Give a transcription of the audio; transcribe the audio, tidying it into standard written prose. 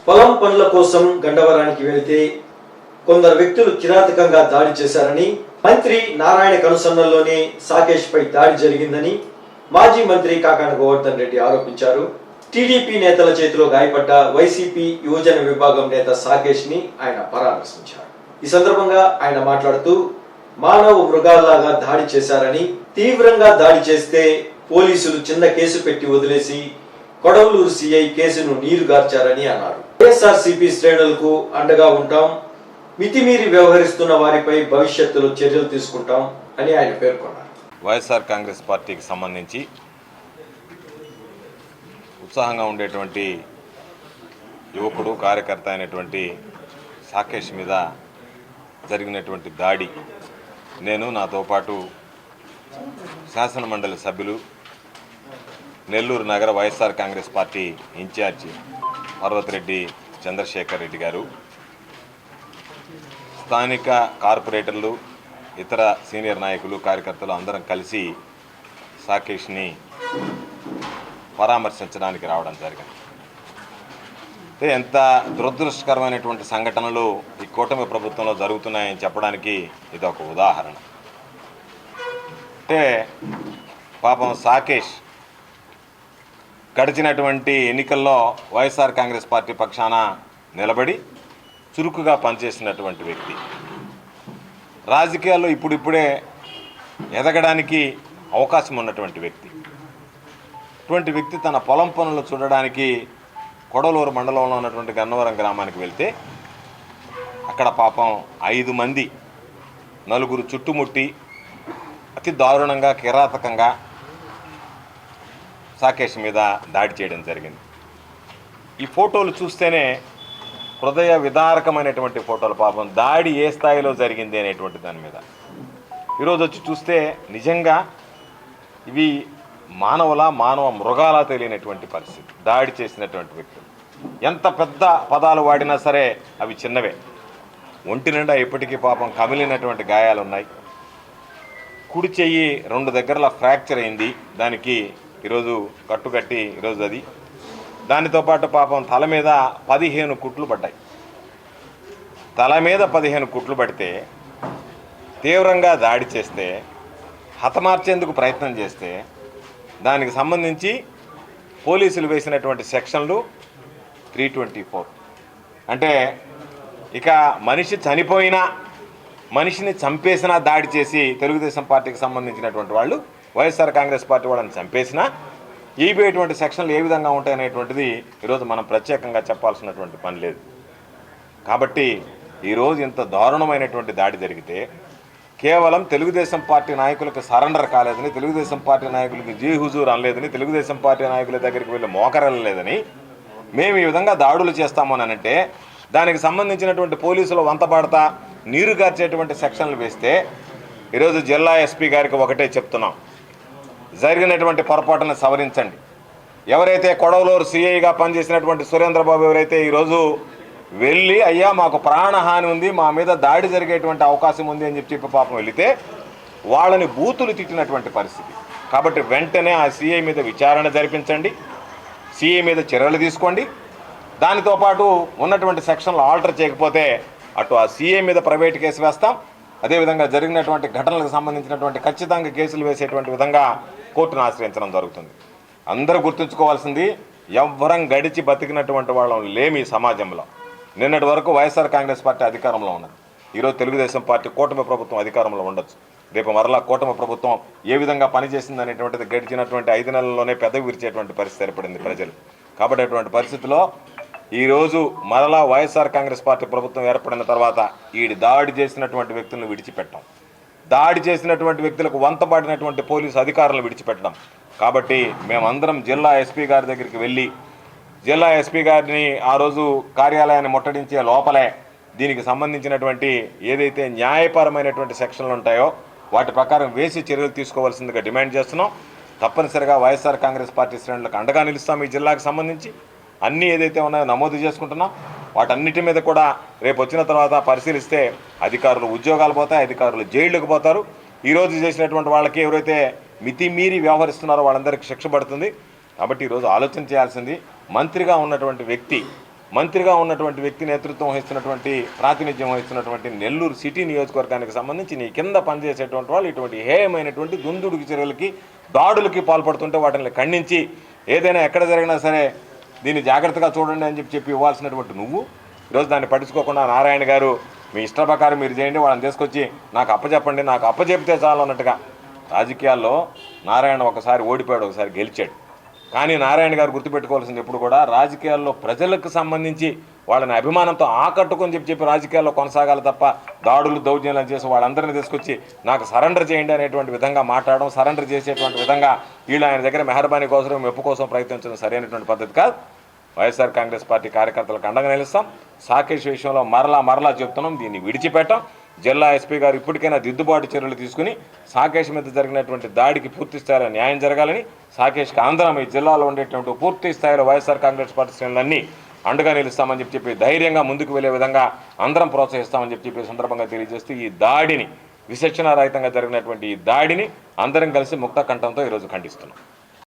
పొలం పనుల కోసం గండవరానికి వెళితే కొందరు వ్యక్తులు కిరాతకంగా దాడి చేశారని, మంత్రి నారాయణ కనుసన్నల్లోనే సాకేష్ పై దాడి జరిగిందని మాజీ మంత్రి కాకాన గోవర్ధన్ రెడ్డి ఆరోపించారు. టీడీపీ నేతల చేతిలో గాయపడ్డ వైసీపీ యువజన విభాగం నేత సాకేష్ ని ఆయన పరామర్శించారు. ఈ సందర్భంగా ఆయన మాట్లాడుతూ, మానవ మృగాల్లాగా దాడి చేశారని, తీవ్రంగా దాడి చేస్తే పోలీసులు చిన్న కేసు పెట్టి వదిలేసి కొడవలూరు సిఐ కేసును నీరుగార్చారని అన్నారు. వైఎస్ఆర్సీపీ శ్రేణులకు అండగా ఉంటాం, మితిమీరి వ్యవహరిస్తున్న వారిపై భవిష్యత్తులో చర్యలు తీసుకుంటాం అని ఆయన పేర్కొన్నారు. వైఎస్ఆర్ కాంగ్రెస్ పార్టీకి సంబంధించి ఉత్సాహంగా ఉండేటువంటి యువకుడు కార్యకర్త అయినటువంటి సాకేష్ మీద జరిగినటువంటి దాడి నేను, నాతో పాటు శాసనమండలి సభ్యులు, నెల్లూరు నగర వైఎస్ఆర్ కాంగ్రెస్ పార్టీ ఇన్ఛార్జి పర్వతిరెడ్డి చంద్రశేఖర్ రెడ్డి గారు, స్థానిక కార్పొరేటర్లు, ఇతర సీనియర్ నాయకులు, కార్యకర్తలు అందరం కలిసి సాకేష్ని పరామర్శించడానికి రావడం జరిగింది. ఎంత దురదృష్టకరమైనటువంటి సంఘటనలు ఈ కూటమి ప్రభుత్వంలో జరుగుతున్నాయని చెప్పడానికి ఇది ఒక ఉదాహరణ. అంటే పాపం సాకేష్ గడిచినటువంటి ఎన్నికల్లో వైఎస్ఆర్ కాంగ్రెస్ పార్టీ పక్షాన నిలబడి చురుకుగా పనిచేసినటువంటి వ్యక్తి, రాజకీయాల్లో ఇప్పుడిప్పుడే ఎదగడానికి అవకాశం ఉన్నటువంటి వ్యక్తి. ఇటువంటి వ్యక్తి తన పొలం పనులు చూడడానికి కొడవలూరు మండలంలో ఉన్నటువంటి గన్నవరం గ్రామానికి వెళ్తే అక్కడ పాపం 5 మంది, 4 చుట్టుముట్టి అతి దారుణంగా కిరాతకంగా సాకేష్ మీద దాడి చేయడం జరిగింది. ఈ ఫోటోలు చూస్తేనే హృదయ విదారకమైనటువంటి ఫోటోలు. పాపం దాడి ఏ స్థాయిలో జరిగింది అనేటువంటి దాని మీద ఈరోజు వచ్చి చూస్తే నిజంగా ఇవి మానవ మృగాలా తెలియనటువంటి పరిస్థితి. దాడి చేసినటువంటి వ్యక్తులు ఎంత పెద్ద పదాలు వాడినా సరే అవి చిన్నవే. ఒంటి నిండా ఇప్పటికీ పాపం కమిలినటువంటి గాయాలు ఉన్నాయి. కుడి చెయ్యి 2 దగ్గరలా ఫ్రాక్చర్ అయింది, దానికి ఈరోజు కట్టుకట్టి ఈరోజు అది. దానితో పాటు పాపం తల మీద 15 కుట్లు పడ్డాయి. తల మీద 15 కుట్లు పడితే, తీవ్రంగా దాడి చేస్తే, హతమార్చేందుకు ప్రయత్నం చేస్తే దానికి సంబంధించి పోలీసులు వేసినటువంటి సెక్షన్లు 324. అంటే ఇక మనిషి చనిపోయినా, మనిషిని చంపేసినా దాడి చేసి తెలుగుదేశం పార్టీకి సంబంధించినటువంటి వాళ్ళు, వైఎస్ఆర్ కాంగ్రెస్ పార్టీ వాళ్ళని చంపేసినా ఈబేటువంటి సెక్షన్లు ఏ విధంగా ఉంటాయనేటువంటిది ఈరోజు మనం ప్రత్యేకంగా చెప్పాల్సినటువంటి పని లేదు. కాబట్టి ఈరోజు ఇంత దారుణమైనటువంటి దాడి జరిగితే కేవలం తెలుగుదేశం పార్టీ నాయకులకు సరెండర్ కాలేదని, తెలుగుదేశం పార్టీ నాయకులకి జీ హుజూర్ అనలేదని, తెలుగుదేశం పార్టీ నాయకుల దగ్గరికి వెళ్ళి మోకరెళ్ళలేదని మేము ఈ విధంగా దాడులు చేస్తామని అంటే దానికి సంబంధించినటువంటి పోలీసులు వంతపాడతా నీరు గార్చేటువంటి సెక్షన్లు వేస్తే ఈరోజు జిల్లా ఎస్పీ గారికి ఒకటే చెప్తున్నాం, జరిగినటువంటి పొరపాటును సవరించండి. ఎవరైతే కొడవలూరు సిఐగా పనిచేసినటువంటి సురేంద్రబాబు ఎవరైతే ఈరోజు వెళ్ళి అయ్యా మాకు ప్రాణహాని ఉంది, మా మీద దాడి జరిగేటువంటి అవకాశం ఉంది అని చెప్పి పాపం వెళితే వాళ్ళని బూతులు తిట్టినటువంటి పరిస్థితి. కాబట్టి వెంటనే ఆ సిఐ మీద విచారణ జరిపించండి, సిఐ మీద చర్యలు తీసుకోండి. దానితో పాటు ఉన్నటువంటి సెక్షన్లు ఆల్టర్ చేయకపోతే అటు ఆ సిఐ మీద ప్రైవేట్ కేసు వేస్తాం, అదేవిధంగా జరిగినటువంటి ఘటనలకు సంబంధించినటువంటి ఖచ్చితంగా కేసులు వేసేటువంటి విధంగా కోర్టును ఆశ్రయించడం జరుగుతుంది. అందరూ గుర్తుంచుకోవాల్సింది, ఎవ్వరం గడిచి బతికినటువంటి వాళ్ళం లేమి సమాజంలో. నిన్నటి వరకు వైఎస్ఆర్ కాంగ్రెస్ పార్టీ అధికారంలో ఉన్నది, ఈరోజు తెలుగుదేశం పార్టీ కూటమి ప్రభుత్వం అధికారంలో ఉండొచ్చు, రేపు మరలా కూటమి ప్రభుత్వం ఏ విధంగా పనిచేసింది అనేటువంటిది గడిచినటువంటి 5 నెలల్లోనే పెదవి విరిచేటువంటి పరిస్థితి ఏర్పడింది ప్రజలు. కాబట్టి అటువంటి పరిస్థితిలో ఈరోజు మరలా వైఎస్ఆర్ కాంగ్రెస్ పార్టీ ప్రభుత్వం ఏర్పడిన తర్వాత ఈ దాడి చేసినటువంటి వ్యక్తులను విడిచిపెట్టడం, దాడి చేసినటువంటి వ్యక్తులకు వంతపాడినటువంటి పోలీసు అధికారులను విడిచిపెట్టడం. కాబట్టి మేమందరం జిల్లా ఎస్పీ గారి దగ్గరికి వెళ్ళి జిల్లా ఎస్పీ గారిని ఆ రోజు కార్యాలయాన్ని ముట్టడించే లోపలే దీనికి సంబంధించినటువంటి ఏదైతే న్యాయపరమైనటువంటి సెక్షన్లు ఉంటాయో వాటి ప్రకారం వేసి చర్యలు తీసుకోవాల్సిందిగా డిమాండ్ చేస్తున్నాం. తప్పనిసరిగా వైఎస్ఆర్ కాంగ్రెస్ పార్టీ శ్రేణులకు అండగా నిలుస్తాం. ఈ జిల్లాకు సంబంధించి అన్నీ ఏదైతే ఉన్నాయో నమోదు చేసుకుంటున్నాం. వాటన్నిటి మీద కూడా రేపు వచ్చిన తర్వాత పరిశీలిస్తే అధికారులు ఉద్యోగాలు పోతాయి, అధికారులు జైళ్ళకు పోతారు. ఈరోజు చేసినటువంటి వాళ్ళకి ఎవరైతే మితిమీరి వ్యవహరిస్తున్నారో వాళ్ళందరికీ శిక్ష పడుతుంది. కాబట్టి ఈరోజు ఆలోచన చేయాల్సింది, మంత్రిగా ఉన్నటువంటి వ్యక్తి మంత్రిగా ఉన్నటువంటి వ్యక్తి నేతృత్వం వహిస్తున్నటువంటి ప్రాతినిధ్యం వహిస్తున్నటువంటి నెల్లూరు సిటీ నియోజకవర్గానికి సంబంధించి నీ కింద పనిచేసేటువంటి వాళ్ళు ఇటువంటి హేయమైనటువంటి దుందుడుకు చర్యలకి దాడులకి పాల్పడుతుంటే వాటిని ఖండించి ఏదైనా ఎక్కడ జరిగినా సరే దీన్ని జాగ్రత్తగా చూడండి అని చెప్పి ఇవ్వాల్సినటువంటి నువ్వు ఈరోజు దాన్ని పట్టించుకోకుండా నారాయణ గారు మీ ఇష్ట ప్రకారం మీరు చేయండి, వాళ్ళని తీసుకొచ్చి నాకు అప్పచెప్పండి, నాకు అప్పచెప్తే చాలు అన్నట్టుగా. రాజకీయాల్లో నారాయణ ఒకసారి ఓడిపోయాడు, ఒకసారి గెలిచాడు. కానీ నారాయణ గారు గుర్తుపెట్టుకోవాల్సింది ఎప్పుడు కూడా రాజకీయాల్లో ప్రజలకు సంబంధించి వాళ్ళని అభిమానంతో ఆకట్టుకొని చెప్పి రాజకీయాల్లో కొనసాగాలి తప్ప దాడులు దౌర్జన్యాలు చేసి వాళ్ళందరినీ తీసుకొచ్చి నాకు సరెండర్ చేయండి అనేటువంటి విధంగా మాట్లాడడం, సరెండర్ చేసేటువంటి విధంగా వీళ్ళు ఆయన దగ్గర మెహర్బానీ కోసం మెప్పు కోసం ప్రయత్నించడం సరైనటువంటి పద్ధతి కాదు. వైఎస్ఆర్ కాంగ్రెస్ పార్టీ కార్యకర్తలకు అండగా నిలుస్తాం. సాకేష్ విషయంలో మరలా చెప్తున్నాం, దీన్ని విడిచిపెట్టాం. జిల్లా ఎస్పీ గారు ఇప్పటికైనా దిద్దుబాటు చర్యలు తీసుకుని సాకేష్ మీద జరిగినటువంటి దాడికి పూర్తి స్థాయిలో న్యాయం జరగాలని, సాకేష్కి ఆంధ్రం ఈ జిల్లాలో ఉండేటువంటి పూర్తి స్థాయిలో వైఎస్ఆర్ కాంగ్రెస్ పార్టీ శ్రేణులన్నీ అండగా నిలుస్తామని చెప్పి ధైర్యంగా ముందుకు వెళ్ళే విధంగా అందరం ప్రోత్సహిస్తామని చెప్పి సందర్భంగా తెలియజేస్తూ ఈ దాడిని విచక్షణారహితంగా జరిగినటువంటి ఈ దాడిని అందరం కలిసి ముక్త కంఠంతో ఈరోజు ఖండిస్తున్నాం.